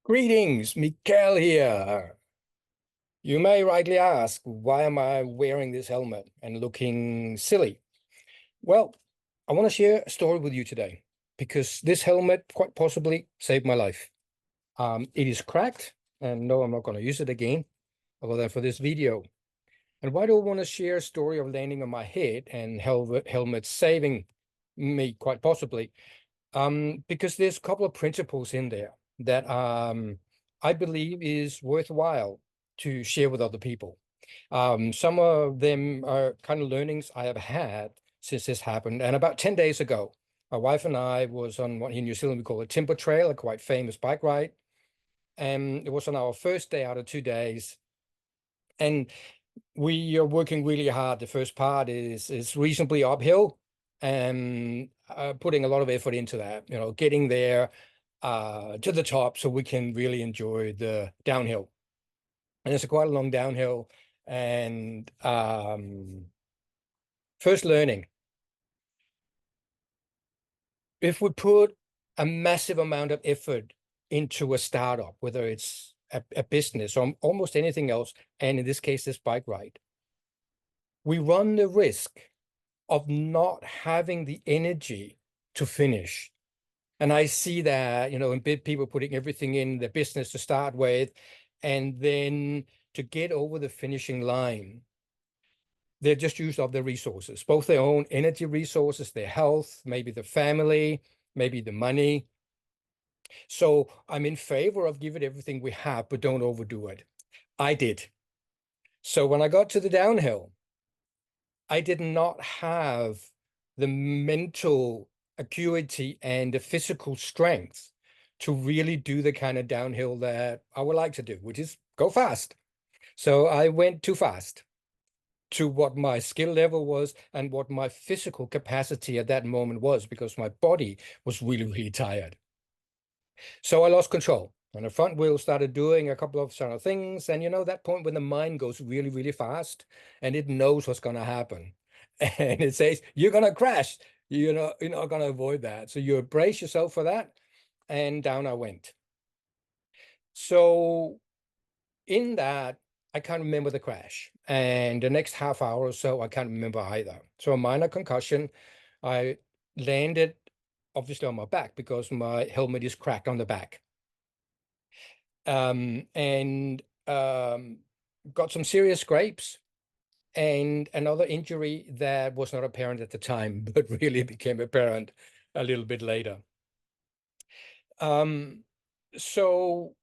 Greetings, Mikael here. You may rightly ask, why am I wearing this helmet and looking silly? Well, I want to share a story with you today because this helmet quite possibly saved my life. It is cracked, and no, I'm not going to use it again, other than for this video. And why do I want to share a story of landing on my head and helmet saving me quite possibly? Because there's a couple of principles in there that I believe is worthwhile to share with other people. Some of them are kind of learnings I have had since this happened. And about 10 days ago, my wife and I was on what in New Zealand we call a timber trail, a quite famous bike ride. And it was on our first day out of 2 days. And we are working really hard. The first part is reasonably uphill and putting a lot of effort into that, getting there to the top so we can really enjoy the downhill. And it's quite a long downhill. And first learning, if we put a massive amount of effort into a startup, whether it's a business or almost anything else, and in this case, this bike ride, we run the risk of not having the energy to finish. And I see that, in big people putting everything in the business to start with, and then to get over the finishing line, they're just used up their resources, both their own energy resources, their health, maybe the family, maybe the money. So I'm in favor of give it everything we have, but don't overdo it. I did. So when I got to the downhill, I did not have the mental acuity and the physical strength to really do the kind of downhill that I would like to do, which is go fast. So I went too fast to what my skill level was and what my physical capacity at that moment was, because my body was really, really tired. So I lost control. And the front wheel started doing a couple of sort of things. And that point when the mind goes really, really fast and it knows what's going to happen. And it says, you're going to crash. You're not going to avoid that. So you brace yourself for that. And down I went. So in that, I can't remember the crash. And the next half hour or so, I can't remember either. So a minor concussion. I landed obviously on my back because my helmet is cracked on the back. And got some serious scrapes and another injury that was not apparent at the time, but really became apparent a little bit later. So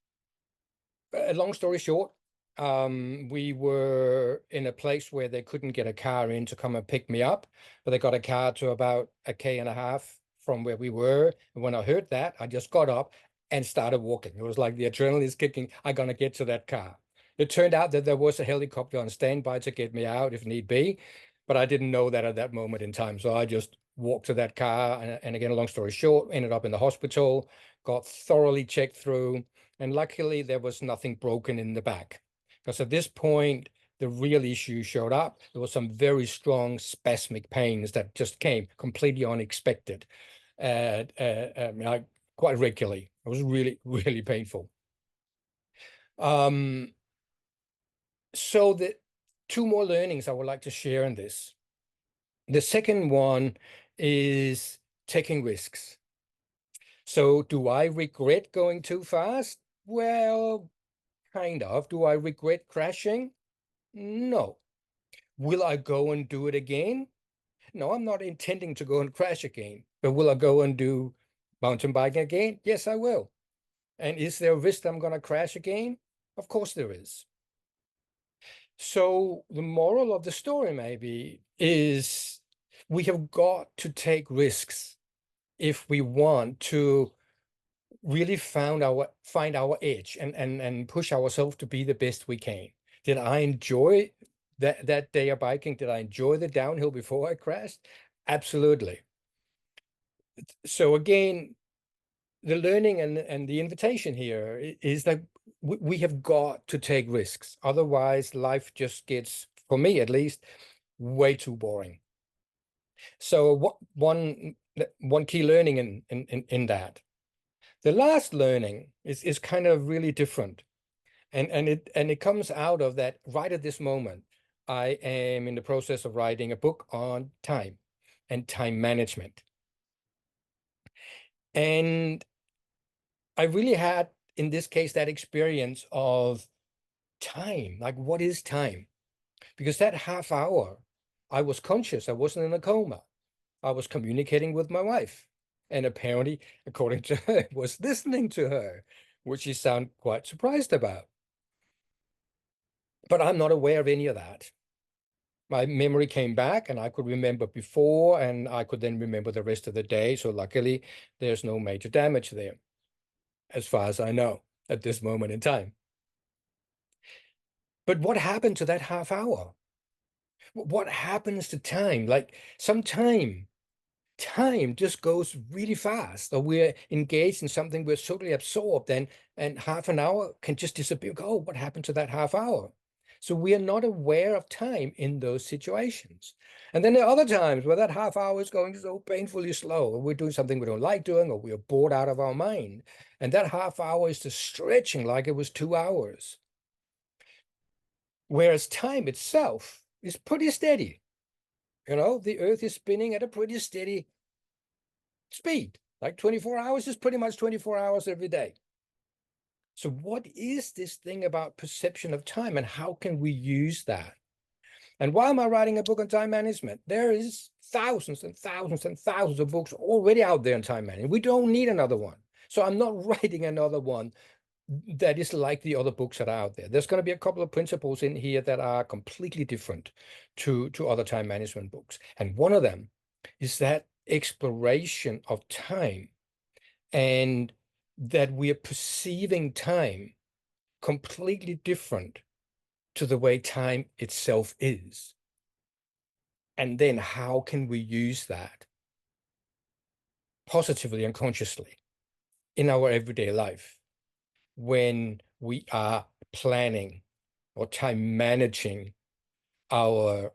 a long story short, we were in a place where they couldn't get a car in to come and pick me up, but they got a car to about 1.5 km from where we were. And when I heard that, I just got up and started walking. It was like the adrenaline is kicking. I'm gonna get to that car. It turned out that there was a helicopter on standby to get me out if need be, but I didn't know that at that moment in time. So I just walked to that car, and again, a long story short, ended up in the hospital, got thoroughly checked through, and luckily there was nothing broken in the back. Because at this point, the real issue showed up. There was some very strong spasmic pains that just came completely unexpected, quite regularly. It was really, really painful. So the two more learnings I would like to share in this. The second one is taking risks. So do I regret going too fast? Well, kind of. Do I regret crashing? No. Will I go and do it again? No, I'm not intending to go and crash again. But will I go and do mountain biking again? Yes, I will. And is there a risk I'm going to crash again? Of course there is. So the moral of the story maybe is we have got to take risks if we want to really find our edge and push ourselves to be the best we can. Did I enjoy that day of biking? Did I enjoy the downhill before I crashed? Absolutely. So again, the learning and the invitation here is that we have got to take risks. Otherwise, life just gets, for me at least, way too boring. So one key learning in that. The last learning is kind of really different. And it comes out of that right at this moment. I am in the process of writing a book on time and time management. And I really had, in this case, that experience of time. Like, what is time? Because that half hour, I was conscious. I wasn't in a coma. I was communicating with my wife. And apparently, according to her, I was listening to her, which she sounded quite surprised about. But I'm not aware of any of that. My memory came back and I could remember before, and I could then remember the rest of the day. So luckily, there's no major damage there, as far as I know at this moment in time. But what happened to that half hour? What happens to time? Like some time just goes really fast, or we're engaged in something, we're totally absorbed, and half an hour can just disappear. Oh, what happened to that half hour? So we are not aware of time in those situations. And then there are other times where that half hour is going so painfully slow, or we're doing something we don't like doing, or we are bored out of our mind. And that half hour is just stretching like it was 2 hours. Whereas time itself is pretty steady. The earth is spinning at a pretty steady speed. Like 24 hours is pretty much 24 hours every day. So what is this thing about perception of time, and how can we use that? And why am I writing a book on time management? There is thousands and thousands and thousands of books already out there on time management. We don't need another one. So I'm not writing another one that is like the other books that are out there. There's going to be a couple of principles in here that are completely different to other time management books. And one of them is that exploration of time, and that we are perceiving time completely different to the way time itself is. And then how can we use that positively and consciously in our everyday life when we are planning or time managing our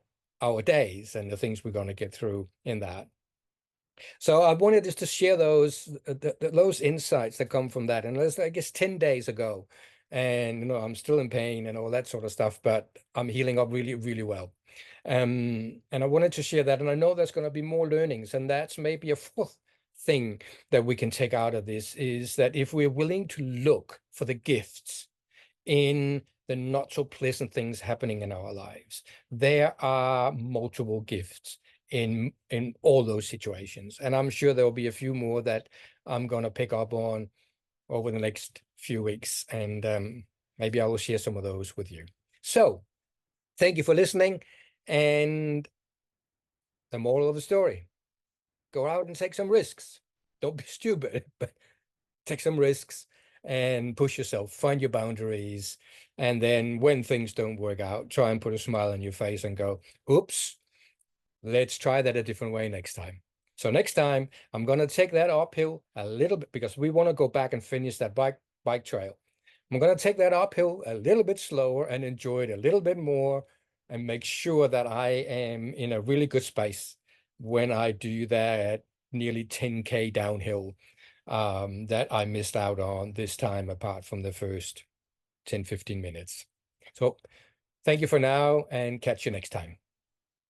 days and the things we're going to get through in that. So I wanted just to share those insights that come from that. And it was, I guess, 10 days ago, and I'm still in pain and all that sort of stuff, but I'm healing up really, really well. And I wanted to share that, and I know there's going to be more learnings, and that's maybe a fourth thing that we can take out of this, is that if we're willing to look for the gifts in the not so pleasant things happening in our lives, there are multiple gifts in all those situations. And I'm sure there'll be a few more that I'm going to pick up on over the next few weeks, and maybe I will share some of those with you. So thank you for listening. And the moral of the story: go out and take some risks. Don't be stupid, but take some risks and push yourself, find your boundaries. And then when things don't work out, try and put a smile on your face and go, oops, let's try that a different way next time. So next time, I'm going to take that uphill a little bit, because we want to go back and finish that bike trail. I'm going to take that uphill a little bit slower and enjoy it a little bit more, and make sure that I am in a really good space when I do that nearly 10K downhill that I missed out on this time, apart from the first 10, 15 minutes. So thank you for now, and catch you next time.